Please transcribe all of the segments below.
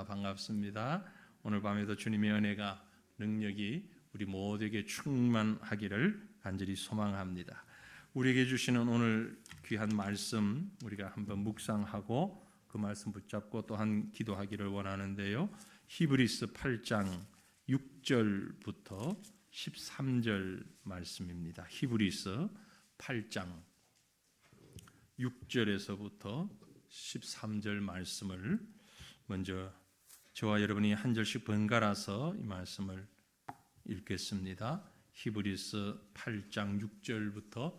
반갑습니다. 오늘 밤에도 주님의 은혜가 능력이 우리 모두에게 충만하기를 간절히 소망합니다. 우리에게 주시는 오늘 귀한 말씀 우리가 한번 묵상하고 그 말씀 붙잡고 또한 기도하기를 원하는데요. 히브리서 8장 6절부터 13절 말씀입니다. 히브리서 8장 6절에서부터 13절 말씀을 먼저 저와 여러분이 한 절씩 번갈아서 이 말씀을 읽겠습니다. 히브리서 8장 6절부터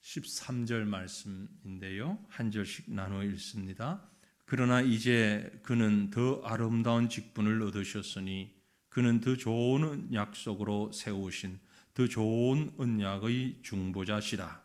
13절 말씀인데요. 한 절씩 나누어 읽습니다. 그러나 이제 그는 더 아름다운 직분을 얻으셨으니 그는 더 좋은 약속으로 세우신 더 좋은 언약의 중보자시라.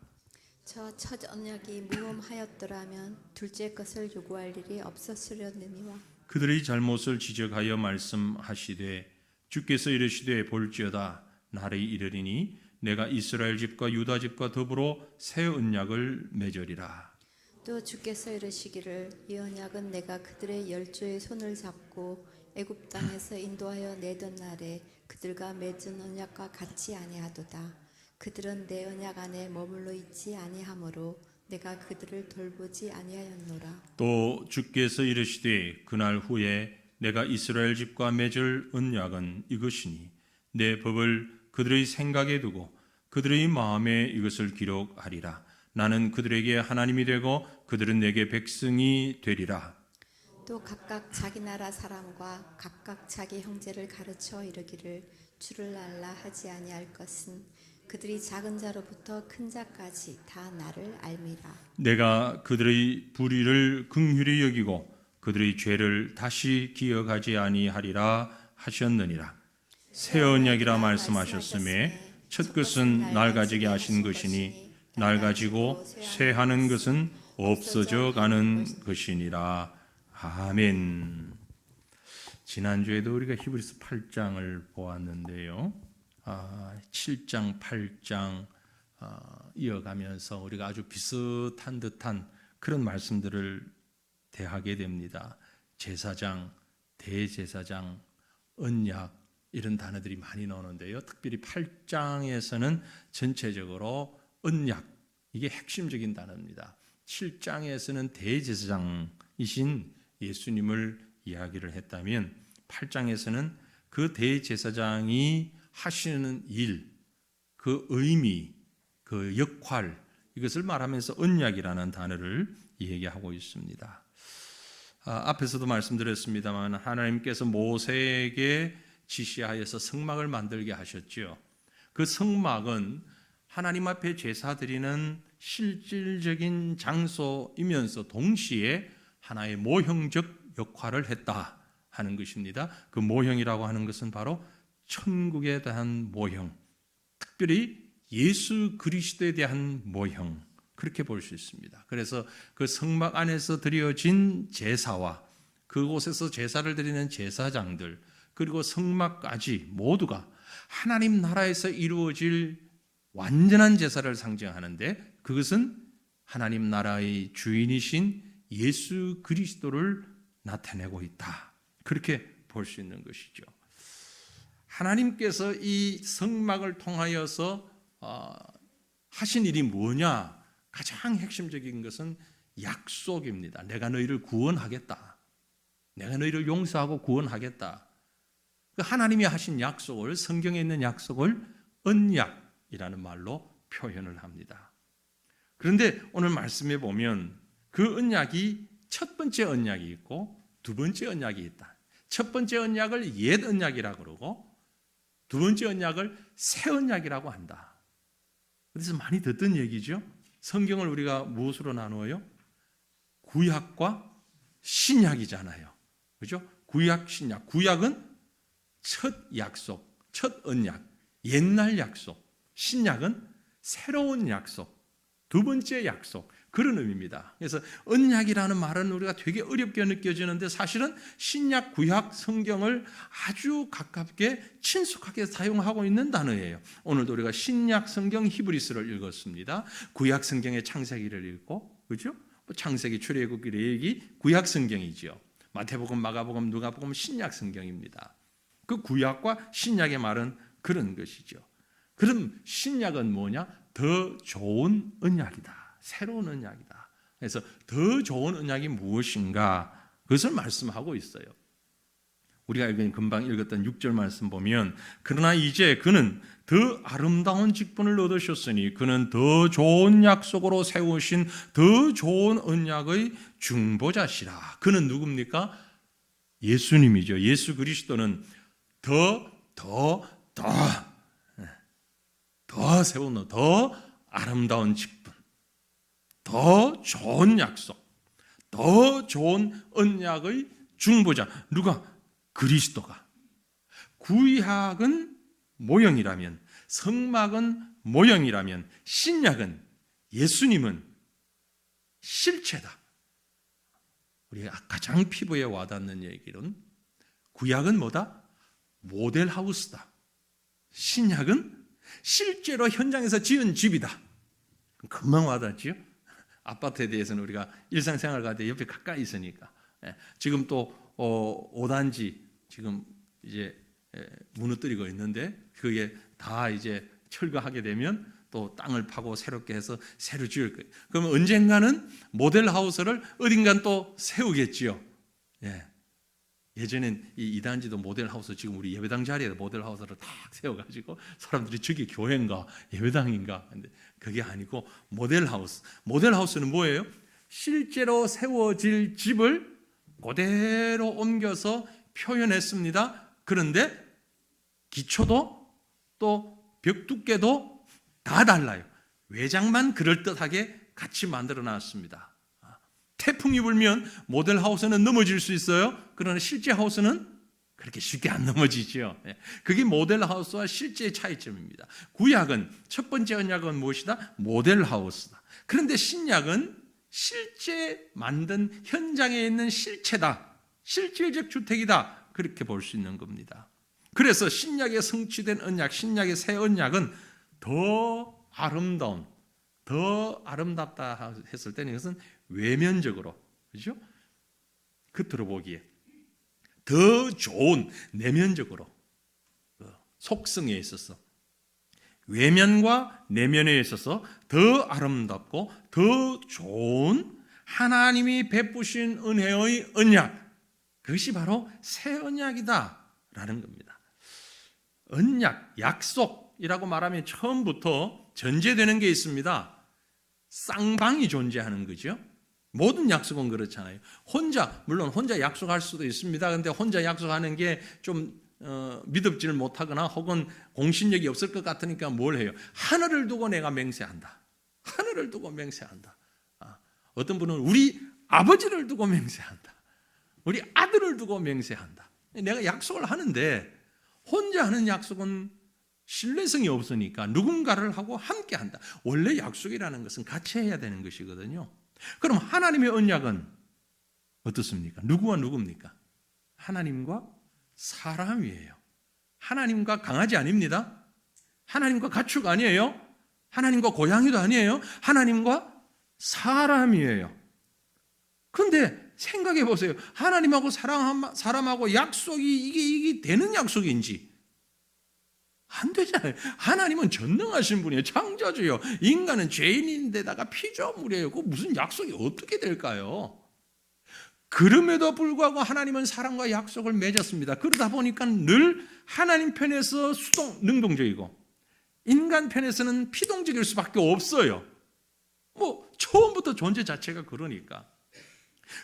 저 첫 언약이 무엄하였더라면 둘째 것을 요구할 일이 없었으려느니와 그들의 잘못을 지적하여 말씀하시되 주께서 이르시되 볼지어다 날이 이르리니 내가 이스라엘 집과 유다 집과 더불어 새 언약을 맺으리라. 또 주께서 이르시기를 이 언약은 내가 그들의 열조의 손을 잡고 애굽 땅에서 인도하여 내던 날에 그들과 맺은 언약과 같지 아니하도다. 그들은 내 언약 안에 머물러 있지 아니하므로 내가 그들을 돌보지 아니하였노라. 또 주께서 이르시되 그날 후에 내가 이스라엘 집과 맺을 언약은 이것이니 내 법을 그들의 생각에 두고 그들의 마음에 이것을 기록하리라. 나는 그들에게 하나님이 되고 그들은 내게 백성이 되리라. 또 각각 자기 나라 사람과 각각 자기 형제를 가르쳐 이르기를 주를 알라 하지 아니할 것은 그들이 작은 자로부터 큰 자까지 다 나를 알미라. 내가 그들의 불의를 긍휼히 여기고 그들의 죄를 다시 기억하지 아니하리라 하셨느니라. 새 언약이라 말씀하셨음에 첫 것은 날 가지게 하신 것이니 날 가지고 쇠하는 것은 없어져 가는 것이니라. 아멘. 지난주에도 우리가 히브리서 8장을 보았는데요. 7장, 8장 이어가면서 우리가 아주 비슷한 듯한 그런 말씀들을 대하게 됩니다. 제사장, 대제사장, 언약 이런 단어들이 많이 나오는데요. 특별히 8장에서는 전체적으로 언약, 이게 핵심적인 단어입니다. 7장에서는 대제사장이신 예수님을 이야기를 했다면 8장에서는 그 대제사장이 하시는 일, 그 의미, 그 역할, 이것을 말하면서 언약이라는 단어를 얘기하고 있습니다. 앞에서도 말씀드렸습니다만 하나님께서 모세에게 지시하여서 성막을 만들게 하셨죠. 그 성막은 하나님 앞에 제사 드리는 실질적인 장소이면서 동시에 하나의 모형적 역할을 했다 하는 것입니다. 그 모형이라고 하는 것은 바로 천국에 대한 모형, 특별히 예수 그리스도에 대한 모형, 그렇게 볼 수 있습니다. 그래서 그 성막 안에서 드려진 제사와 그곳에서 제사를 드리는 제사장들 그리고 성막까지 모두가 하나님 나라에서 이루어질 완전한 제사를 상징하는데 그것은 하나님 나라의 주인이신 예수 그리스도를 나타내고 있다. 그렇게 볼 수 있는 것이죠. 하나님께서 이 성막을 통하여서 하신 일이 뭐냐? 가장 핵심적인 것은 약속입니다. 내가 너희를 구원하겠다. 내가 너희를 용서하고 구원하겠다. 그 하나님이 하신 약속을, 성경에 있는 약속을 언약이라는 말로 표현을 합니다. 그런데 오늘 말씀에 보면 그 언약이 첫 번째 언약이 있고 두 번째 언약이 있다. 첫 번째 언약을 옛 언약이라고 그러고 두 번째 언약을 새 언약이라고 한다. 그래서 많이 듣던 얘기죠. 성경을 우리가 무엇으로 나누어요? 구약과 신약이잖아요. 그렇죠? 구약, 신약. 구약은 첫 약속, 첫 언약, 옛날 약속. 신약은 새로운 약속, 두 번째 약속. 그런 의미입니다. 그래서 언약이라는 말은 우리가 되게 어렵게 느껴지는데 사실은 신약, 구약, 성경을 아주 가깝게 친숙하게 사용하고 있는 단어예요. 오늘도 우리가 신약 성경 히브리서를 읽었습니다. 구약 성경의 창세기를 읽고, 그렇죠? 창세기, 출애굽기, 레위기, 구약 성경이죠. 마태복음, 마가복음, 누가복음 신약 성경입니다. 그 구약과 신약의 말은 그런 것이죠. 그럼 신약은 뭐냐? 더 좋은 언약이다. 새로운 언약이다. 그래서 더 좋은 언약이 무엇인가? 그것을 말씀하고 있어요. 우리가 금방 읽었던 6절 말씀 보면 그러나 이제 그는 더 아름다운 직분을 얻으셨으니 그는 더 좋은 약속으로 세우신 더 좋은 언약의 중보자시라. 그는 누굽니까? 예수님이죠. 예수 그리스도는 더 세우는 더 아름다운 직분, 더 좋은 약속, 더 좋은 언약의 중보자. 누가? 그리스도가. 구약은 모형이라면, 성막은 모형이라면, 신약은, 예수님은 실체다. 우리가 가장 피부에 와닿는 얘기는 구약은 뭐다? 모델하우스다. 신약은 실제로 현장에서 지은 집이다. 금방 와닿지요? 아파트에 대해서는 우리가 일상생활 갈 때 옆에 가까이 있으니까. 지금 또 5단지 지금 이제 무너뜨리고 있는데 그게 다 이제 철거하게 되면 또 땅을 파고 새롭게 해서 새로 지을 거예요. 그러면 언젠가는 모델하우스를 어딘가 또 세우겠지요. 예전엔 이 2단지도 모델하우스, 지금 우리 예배당 자리에 모델하우스를 딱 세워가지고 사람들이 저기 교회인가 예배당인가, 근데 그게 아니고 모델하우스. 모델하우스는 뭐예요? 실제로 세워질 집을 그대로 옮겨서 표현했습니다. 그런데 기초도 또 벽 두께도 다 달라요. 외장만 그럴듯하게 같이 만들어 놨습니다. 태풍이 불면 모델 하우스는 넘어질 수 있어요. 그러나 실제 하우스는 그렇게 쉽게 안 넘어지죠. 그게 모델 하우스와 실제의 차이점입니다. 구약은 첫 번째 언약은 무엇이다? 모델 하우스다. 그런데 신약은 실제 만든 현장에 있는 실체다. 실질적 주택이다. 그렇게 볼 수 있는 겁니다. 그래서 신약에 성취된 언약, 신약의 새 언약은 더 아름다운, 더 아름답다 했을 때는 이것은 외면적으로, 그죠? 겉으로 보기에 더 좋은, 내면적으로 속성에 있어서, 외면과 내면에 있어서 더 아름답고 더 좋은 하나님이 베푸신 은혜의 언약, 그것이 바로 새 언약이다라는 겁니다. 언약, 약속이라고 말하면 처음부터 전제되는 게 있습니다. 쌍방이 존재하는 거죠. 모든 약속은 그렇잖아요. 물론 혼자 약속할 수도 있습니다. 그런데 혼자 약속하는 게 좀 믿음지를 못하거나 혹은 공신력이 없을 것 같으니까 뭘 해요? 하늘을 두고 내가 맹세한다. 하늘을 두고 맹세한다. 어떤 분은 우리 아버지를 두고 맹세한다. 우리 아들을 두고 맹세한다. 내가 약속을 하는데 혼자 하는 약속은 신뢰성이 없으니까 누군가를 하고 함께 한다. 원래 약속이라는 것은 같이 해야 되는 것이거든요. 그럼 하나님의 언약은 어떻습니까? 누구와 누굽니까? 하나님과 사람이에요. 하나님과 강아지 아닙니다. 하나님과 가축 아니에요. 하나님과 고양이도 아니에요. 하나님과 사람이에요. 그런데 생각해 보세요. 하나님하고 사람하고 약속이 이게 되는 약속인지 안 되잖아요. 하나님은 전능하신 분이에요. 창조주요. 인간은 죄인인데다가 피조물이에요. 그 무슨 약속이 어떻게 될까요? 그럼에도 불구하고 하나님은 사람과 약속을 맺었습니다. 그러다 보니까 늘 하나님 편에서 능동적이고 인간 편에서는 피동적일 수밖에 없어요. 처음부터 존재 자체가 그러니까.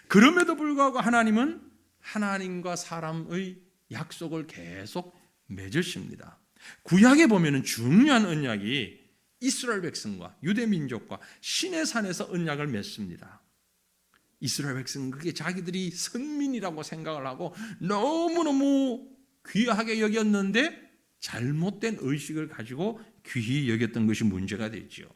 그럼에도 불구하고 하나님은 하나님과 사람의 약속을 계속 맺으십니다. 구약에 보면 중요한 언약이 이스라엘 백성과 유대 민족과 시내 산에서 언약을 맺습니다. 이스라엘 백성은 그게 자기들이 선민이라고 생각을 하고 너무너무 귀하게 여겼는데 잘못된 의식을 가지고 귀히 여겼던 것이 문제가 됐죠.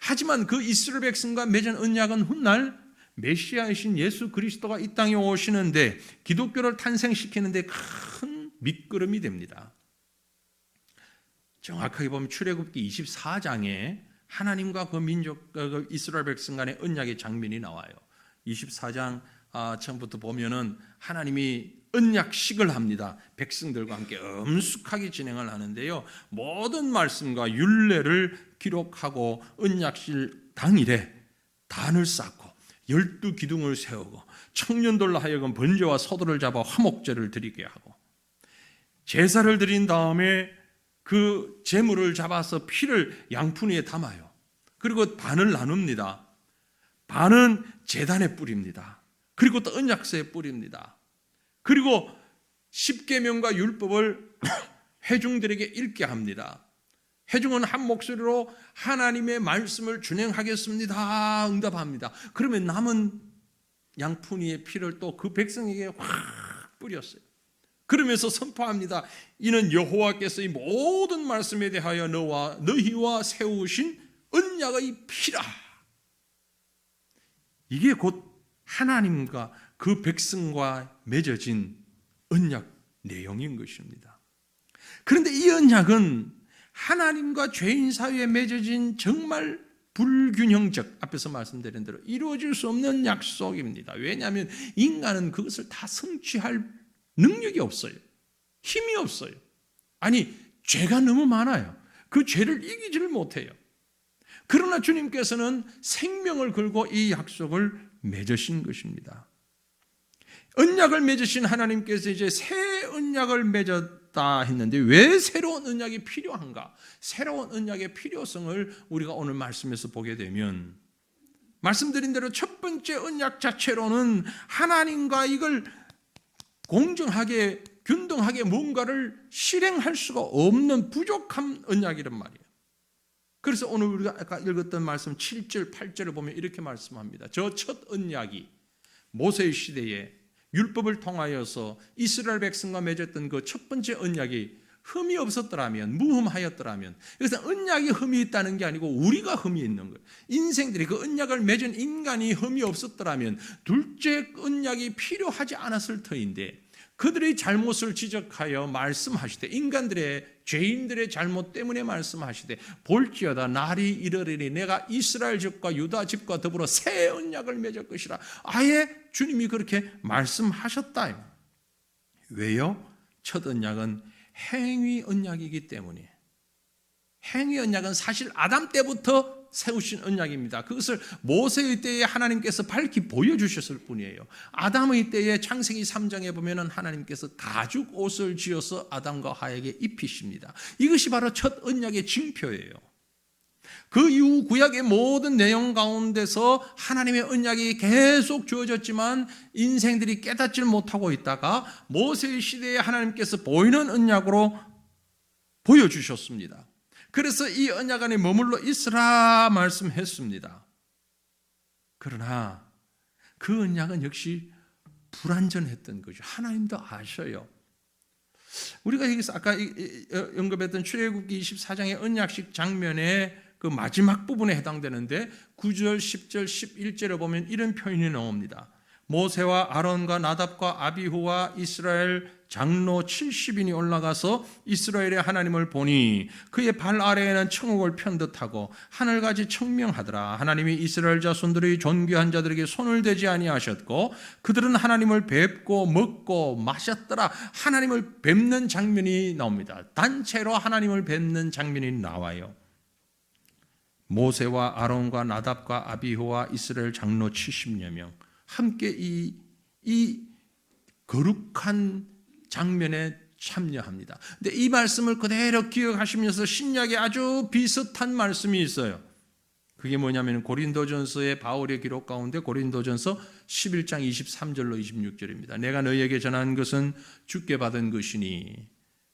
하지만 그 이스라엘 백성과 맺은 언약은 훗날 메시아이신 예수 그리스도가 이 땅에 오시는데 기독교를 탄생시키는데 큰 밑거름이 됩니다. 정확하게 보면 출애굽기 24장에 하나님과 그 민족, 그 이스라엘 백성 간의 언약의 장면이 나와요. 24장 처음부터 보면은 하나님이 언약식을 합니다. 백성들과 함께 엄숙하게 진행을 하는데요. 모든 말씀과 율례를 기록하고 언약식 당일에 단을 쌓고 12기둥을 세우고 청년들로 하여금 번제와 소도를 잡아 화목제를 드리게 하고 제사를 드린 다음에 그 제물을 잡아서 피를 양푼 위에 담아요. 그리고 반을 나눕니다. 반은 제단에 뿌립니다. 그리고 또 언약서에 뿌립니다. 그리고 십계명과 율법을 회중들에게 읽게 합니다. 회중은 한 목소리로 하나님의 말씀을 준행하겠습니다 응답합니다. 그러면 남은 양푼 위의 피를 또 그 백성에게 확 뿌렸어요. 그러면서 선포합니다. 이는 여호와께서 이 모든 말씀에 대하여 너희와 세우신 언약의 피라. 이게 곧 하나님과 그 백성과 맺어진 언약 내용인 것입니다. 그런데 이 언약은 하나님과 죄인 사이에 맺어진 정말 불균형적, 앞에서 말씀드린 대로 이루어질 수 없는 약속입니다. 왜냐하면 인간은 그것을 다 성취할 능력이 없어요. 힘이 없어요. 아니, 죄가 너무 많아요. 그 죄를 이기지를 못해요. 그러나 주님께서는 생명을 걸고 이 약속을 맺으신 것입니다. 언약을 맺으신 하나님께서 이제 새 언약을 맺었다 했는데 왜 새로운 언약이 필요한가? 새로운 언약의 필요성을 우리가 오늘 말씀에서 보게 되면 말씀드린 대로 첫 번째 언약 자체로는 하나님과 이걸 공정하게 균등하게 뭔가를 실행할 수가 없는 부족한 언약이란 말이에요. 그래서 오늘 우리가 아까 읽었던 말씀 7절, 8절을 보면 이렇게 말씀합니다. 저 첫 언약이 모세의 시대에 율법을 통하여서 이스라엘 백성과 맺었던 그 첫 번째 언약이 흠이 없었더라면, 무흠하였더라면, 그래서 언약이 흠이 있다는 게 아니고 우리가 흠이 있는 거예요. 인생들이 그 언약을 맺은 인간이 흠이 없었더라면 둘째 언약이 필요하지 않았을 터인데 그들의 잘못을 지적하여 말씀하시되 인간들의 죄인들의 잘못 때문에 말씀하시되 볼지어다 날이 이르리니 내가 이스라엘 집과 유다 집과 더불어 새 언약을 맺을 것이라. 아예 주님이 그렇게 말씀하셨다. 왜요? 첫 언약은 행위 언약이기 때문에. 행위 언약은 사실 아담 때부터 세우신 언약입니다. 그것을 모세의 때에 하나님께서 밝히 보여주셨을 뿐이에요. 아담의 때에 창세기 3장에 보면 하나님께서 가죽 옷을 지어서 아담과 하에게 입히십니다. 이것이 바로 첫 언약의 징표예요. 그 이후 구약의 모든 내용 가운데서 하나님의 언약이 계속 주어졌지만 인생들이 깨닫지 못하고 있다가 모세의 시대에 하나님께서 보이는 언약으로 보여주셨습니다. 그래서 이 언약 안에 머물러 있으라 말씀했습니다. 그러나 그 언약은 역시 불완전했던 거죠. 하나님도 아셔요. 우리가 여기서 아까 언급했던 출애굽기 24장의 언약식 장면의 그 마지막 부분에 해당되는데 9절, 10절, 11절에 보면 이런 표현이 나옵니다. 모세와 아론과 나답과 아비후와 이스라엘 장로 70인이 올라가서 이스라엘의 하나님을 보니 그의 발 아래에는 천국을 편듯하고 하늘같이 청명하더라. 하나님이 이스라엘 자손들의 존귀한 자들에게 손을 대지 아니하셨고 그들은 하나님을 뵙고 먹고 마셨더라. 하나님을 뵙는 장면이 나옵니다. 단체로 하나님을 뵙는 장면이 나와요. 모세와 아론과 나답과 아비후와 이스라엘 장로 70여 명 함께 이 거룩한 장면에 참여합니다. 근데 이 말씀을 그대로 기억하시면서 신약에 아주 비슷한 말씀이 있어요. 그게 뭐냐면 고린도전서의 바울의 기록 가운데 고린도전서 11장 23절로 26절입니다. 내가 너희에게 전한 것은 주께 받은 것이니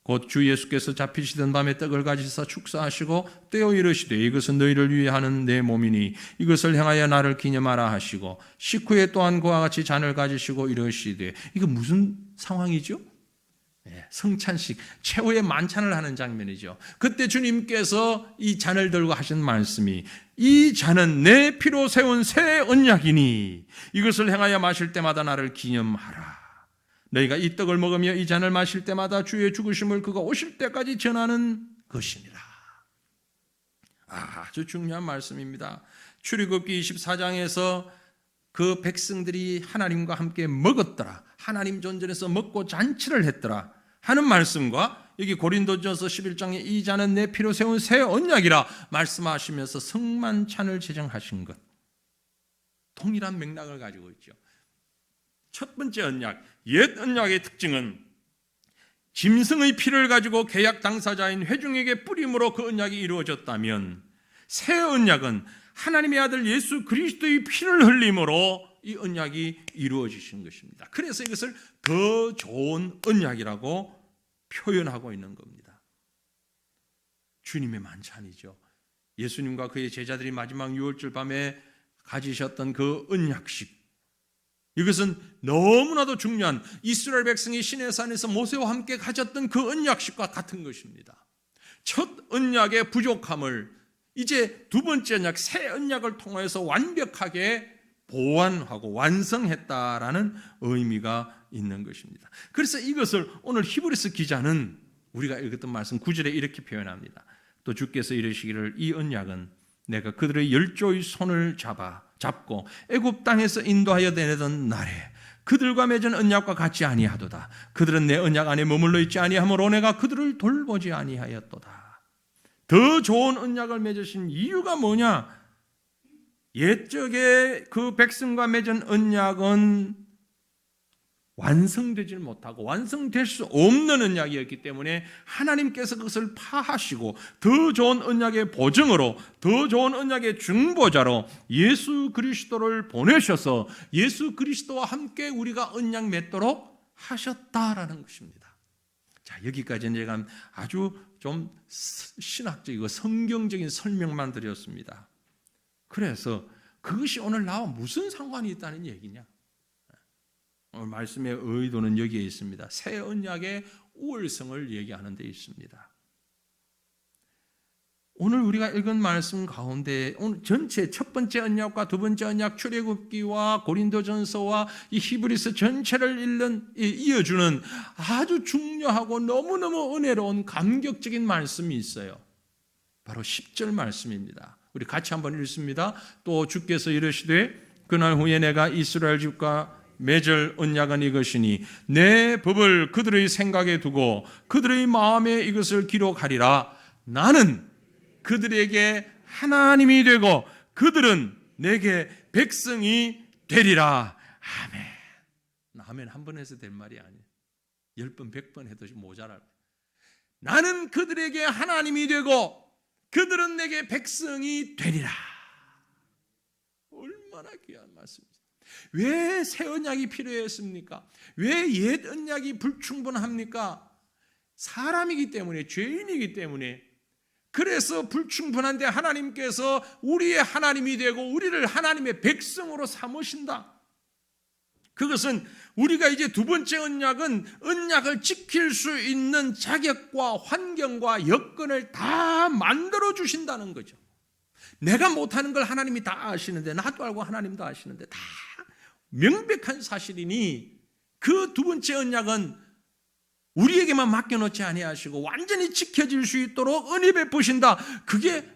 곧 주 예수께서 잡히시던 밤에 떡을 가지사 축사하시고 떼어 이르시되 이것은 너희를 위해 하는 내 몸이니 이것을 행하여 나를 기념하라 하시고 식후에 또한 그와 같이 잔을 가지시고 이르시되 이거 무슨 상황이죠? 성찬식 최후의 만찬을 하는 장면이죠. 그때 주님께서 이 잔을 들고 하신 말씀이 이 잔은 내 피로 세운 새 언약이니 이것을 행하여 마실 때마다 나를 기념하라. 너희가 이 떡을 먹으며 이 잔을 마실 때마다 주의 죽으심을 그가 오실 때까지 전하는 것이니라. 아주 중요한 말씀입니다. 출애굽기 24장에서 그 백성들이 하나님과 함께 먹었더라, 하나님 존전에서 먹고 잔치를 했더라 하는 말씀과 여기 고린도전서 11장에 이 잔은 내 피로 세운 새 언약이라 말씀하시면서 성만찬을 제정하신 것, 동일한 맥락을 가지고 있죠. 첫 번째 언약, 옛 언약의 특징은 짐승의 피를 가지고 계약 당사자인 회중에게 뿌림으로 그 언약이 이루어졌다면, 새 언약은 하나님의 아들 예수 그리스도의 피를 흘림으로 이 언약이 이루어지신 것입니다. 그래서 이것을 더 좋은 언약이라고 표현하고 있는 겁니다. 주님의 만찬이죠. 예수님과 그의 제자들이 마지막 유월절 밤에 가지셨던 그 언약식, 이것은 너무나도 중요한 이스라엘 백성이 시내산에서 모세와 함께 가졌던 그 언약식과 같은 것입니다. 첫 언약의 부족함을 이제 두 번째 언약, 새 언약을 통해서 완벽하게 보완하고 완성했다라는 의미가 있는 것입니다. 그래서 이것을 오늘 히브리서 기자는 우리가 읽었던 말씀 9절에 이렇게 표현합니다. 또 주께서 이르시기를 이 언약은 내가 그들의 열조의 손을 잡고 애굽 땅에서 인도하여 내던 날에 그들과 맺은 언약과 같이 아니하도다. 그들은 내 언약 안에 머물러 있지 아니하므로 내가 그들을 돌보지 아니하였도다. 더 좋은 언약을 맺으신 이유가 뭐냐? 옛적에 그 백성과 맺은 언약은 완성되지 못하고 완성될 수 없는 언약이었기 때문에 하나님께서 그것을 파하시고 더 좋은 언약의 보증으로, 더 좋은 언약의 중보자로 예수 그리스도를 보내셔서 예수 그리스도와 함께 우리가 언약 맺도록 하셨다라는 것입니다. 자, 여기까지는 제가 아주 좀 신학적이고 성경적인 설명만 드렸습니다. 그래서 그것이 오늘 나와 무슨 상관이 있다는 얘기냐? 오늘 말씀의 의도는 여기에 있습니다. 새 언약의 우월성을 얘기하는 데 있습니다. 오늘 우리가 읽은 말씀 가운데 오늘 전체 첫 번째 언약과 두 번째 언약, 출애굽기와 고린도전서와 이 히브리서 전체를 이어주는 아주 중요하고 너무너무 은혜로운 감격적인 말씀이 있어요. 바로 10절 말씀입니다. 우리 같이 한번 읽습니다. 또 주께서 이르시되 그날 후에 내가 이스라엘 집과 맺을 언약은 이것이니 내 법을 그들의 생각에 두고 그들의 마음에 이것을 기록하리라. 나는 그들에게 하나님이 되고 그들은 내게 백성이 되리라. 아멘. 아멘 한 번 해서 될 말이 아니에요. 10번 100번 해도 모자라요. 나는 그들에게 하나님이 되고 그들은 내게 백성이 되리라. 얼마나 귀한 말씀입니다. 왜 새 언약이 필요했습니까? 왜 옛 언약이 불충분합니까? 사람이기 때문에, 죄인이기 때문에. 그래서 불충분한데 하나님께서 우리의 하나님이 되고 우리를 하나님의 백성으로 삼으신다. 그것은 우리가 이제 두 번째 언약은 언약을 지킬 수 있는 자격과 환경과 여건을 다 만들어 주신다는 거죠. 내가 못하는 걸 하나님이 다 아시는데, 나도 알고 하나님도 아시는데 다 명백한 사실이니 그 두 번째 언약은 우리에게만 맡겨놓지 아니하시고 완전히 지켜질 수 있도록 은혜 베푸신다. 그게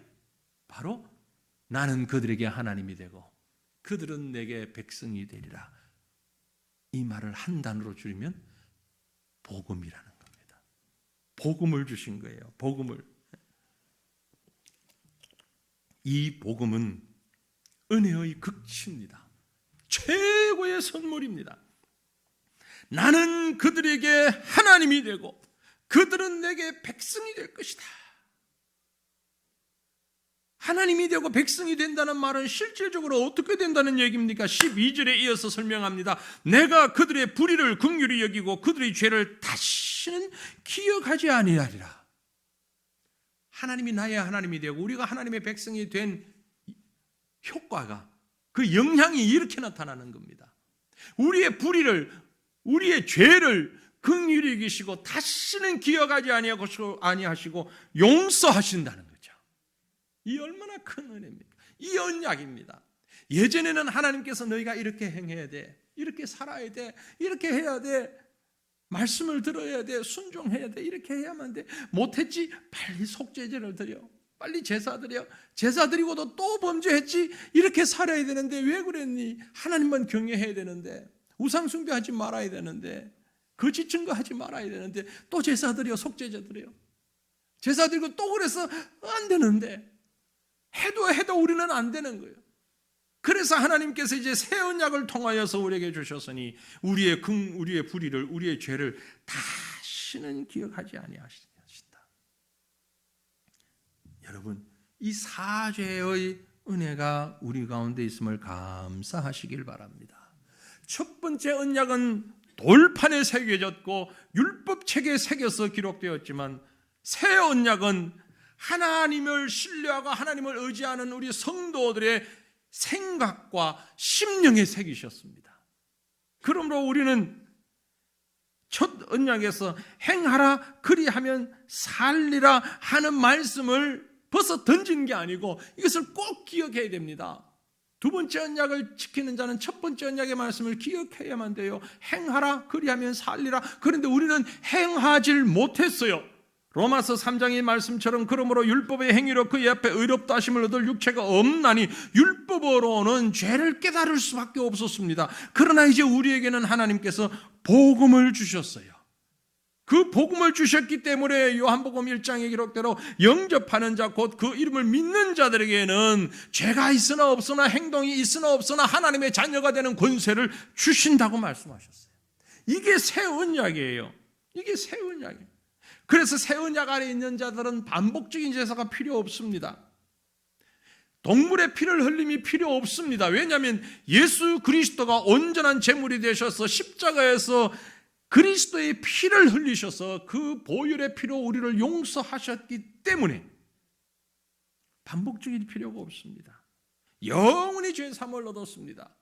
바로 나는 그들에게 하나님이 되고 그들은 내게 백성이 되리라. 이 말을 한 단어로 줄이면 복음이라는 겁니다. 복음을 주신 거예요. 복음을. 이 복음은 은혜의 극치입니다. 최고의 선물입니다. 나는 그들에게 하나님이 되고 그들은 내게 백성이 될 것이다. 하나님이 되고 백성이 된다는 말은 실질적으로 어떻게 된다는 얘기입니까? 12절에 이어서 설명합니다. 내가 그들의 불의를 긍휼히 여기고 그들의 죄를 다시는 기억하지 아니하리라. 하나님이 나의 하나님이 되고 우리가 하나님의 백성이 된 효과가, 그 영향이 이렇게 나타나는 겁니다. 우리의 불의를, 우리의 죄를 긍휼히 여기시고 다시는 기억하지 아니하시고 용서하신다는 거죠. 이 얼마나 큰 은혜입니까? 이 언약입니다. 예전에는 하나님께서 너희가 이렇게 행해야 돼, 이렇게 살아야 돼, 이렇게 해야 돼, 말씀을 들어야 돼, 순종해야 돼, 이렇게 해야만 돼. 못했지? 빨리 속죄제를 드려. 빨리 제사 드려. 제사 드리고도 또 범죄했지. 이렇게 살아야 되는데 왜 그랬니? 하나님만 경외해야 되는데, 우상 숭배하지 말아야 되는데, 거짓 증거하지 말아야 되는데 또 제사 드려, 속죄제 드려. 제사 드리고 또 그래서 안 되는데, 해도 우리는 안 되는 거예요. 그래서 하나님께서 이제 새 언약을 통하여서 우리에게 주셨으니 우리의 불의를, 우리의 죄를 다시는 기억하지 아니하시다. 여러분, 이 사죄의 은혜가 우리 가운데 있음을 감사하시길 바랍니다. 첫 번째 언약은 돌판에 새겨졌고 율법책에 새겨서 기록되었지만, 새 언약은 하나님을 신뢰하고 하나님을 의지하는 우리 성도들의 생각과 심령에 새기셨습니다. 그러므로 우리는 첫 언약에서 행하라 그리하면 살리라 하는 말씀을 벌써 던진 게 아니고 이것을 꼭 기억해야 됩니다. 두 번째 언약을 지키는 자는 첫 번째 언약의 말씀을 기억해야만 돼요. 행하라 그리하면 살리라. 그런데 우리는 행하질 못했어요. 로마서 3장의 말씀처럼 그러므로 율법의 행위로 그의 앞에 의롭다 하심을 얻을 육체가 없나니 율법으로는 죄를 깨달을 수밖에 없었습니다. 그러나 이제 우리에게는 하나님께서 복음을 주셨어요. 그 복음을 주셨기 때문에 요한복음 1장의 기록대로 영접하는 자, 곧 그 이름을 믿는 자들에게는 죄가 있으나 없으나 행동이 있으나 없으나 하나님의 자녀가 되는 권세를 주신다고 말씀하셨어요. 이게 새 언약이에요. 이게 새 언약이에요. 그래서 새 언약 아래 있는 자들은 반복적인 제사가 필요 없습니다. 동물의 피를 흘림이 필요 없습니다. 왜냐하면 예수 그리스도가 온전한 제물이 되셔서 십자가에서 그리스도의 피를 흘리셔서 그 보혈의 피로 우리를 용서하셨기 때문에 반복적인 필요가 없습니다. 영원히 죄 사함을 얻었습니다.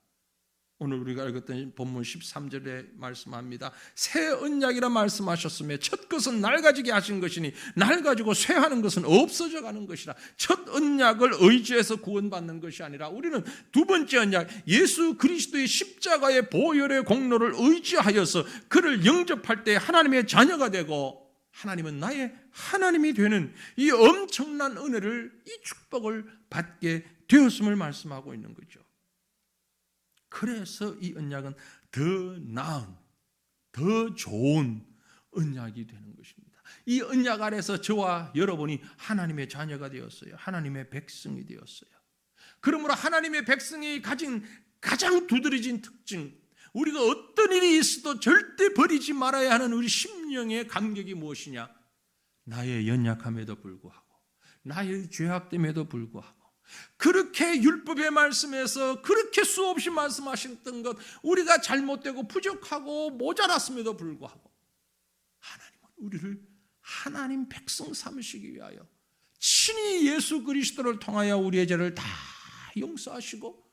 오늘 우리가 읽었던 본문 13절에 말씀합니다. 새 언약이라 말씀하셨으며 첫 것은 낡아지게 하신 것이니 낡아지고 쇠하는 것은 없어져 가는 것이라. 첫 언약을 의지해서 구원받는 것이 아니라 우리는 두 번째 언약, 예수 그리스도의 십자가의 보혈의 공로를 의지하여서 그를 영접할 때 하나님의 자녀가 되고 하나님은 나의 하나님이 되는 이 엄청난 은혜를, 이 축복을 받게 되었음을 말씀하고 있는 거죠. 그래서 이 언약은 더 나은, 더 좋은 언약이 되는 것입니다. 이 언약 아래서 저와 여러분이 하나님의 자녀가 되었어요. 하나님의 백성이 되었어요. 그러므로 하나님의 백성이 가진 가장 두드러진 특징, 우리가 어떤 일이 있어도 절대 버리지 말아야 하는 우리 심령의 감격이 무엇이냐? 나의 연약함에도 불구하고, 나의 죄악됨에도 불구하고, 그렇게 율법의 말씀에서 그렇게 수없이 말씀하셨던 것, 우리가 잘못되고 부족하고 모자랐음에도 불구하고 하나님은 우리를 하나님 백성 삼으시기 위하여 친히 예수 그리스도를 통하여 우리의 죄를 다 용서하시고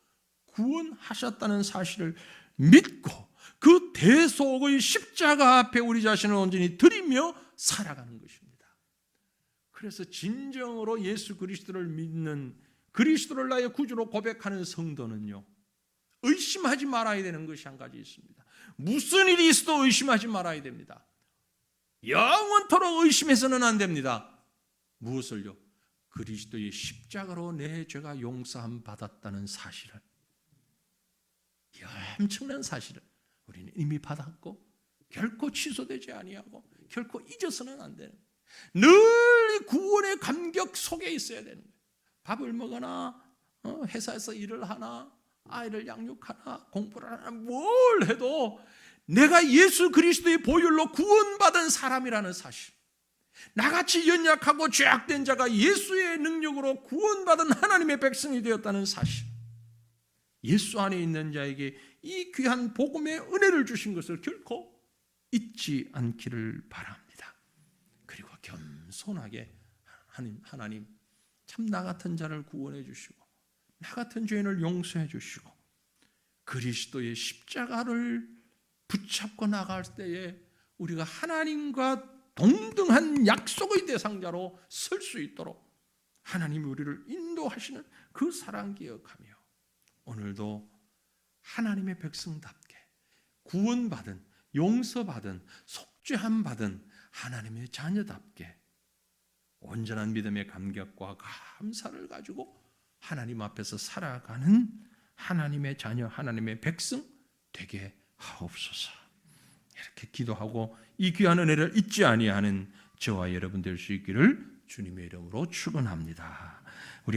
구원하셨다는 사실을 믿고 그 대속의 십자가 앞에 우리 자신을 온전히 드리며 살아가는 것입니다. 그래서 진정으로 예수 그리스도를 믿는, 그리스도를 나의 구주로 고백하는 성도는요, 의심하지 말아야 되는 것이 한 가지 있습니다. 무슨 일이 있어도 의심하지 말아야 됩니다. 영원토록 의심해서는 안 됩니다. 무엇을요? 그리스도의 십자가로 내 죄가 용서함 받았다는 사실을, 이 엄청난 사실을 우리는 이미 받았고 결코 취소되지 아니하고 결코 잊어서는 안 되는, 늘 구원의 감격 속에 있어야 되는 거예요. 밥을 먹거나 회사에서 일을 하나, 아이를 양육하나, 공부를 하나, 뭘 해도 내가 예수 그리스도의 보혈로 구원받은 사람이라는 사실, 나같이 연약하고 죄악된 자가 예수의 능력으로 구원받은 하나님의 백성이 되었다는 사실, 예수 안에 있는 자에게 이 귀한 복음의 은혜를 주신 것을 결코 잊지 않기를 바랍니다. 그리고 겸손하게 하나님 참 나 같은 자를 구원해 주시고 나 같은 죄인을 용서해 주시고 그리스도의 십자가를 붙잡고 나갈 때에 우리가 하나님과 동등한 약속의 대상자로 설 수 있도록 하나님이 우리를 인도하시는 그 사랑 기억하며 오늘도 하나님의 백성답게 구원받은, 용서받은, 속죄함 받은 하나님의 자녀답게 온전한 믿음의 감격과 감사를 가지고 하나님 앞에서 살아가는 하나님의 자녀, 하나님의 백성 되게 하옵소서. 이렇게 기도하고 이 귀한 은혜를 잊지 아니하는 저와 여러분 될 수 있기를 주님의 이름으로 축원합니다. 우리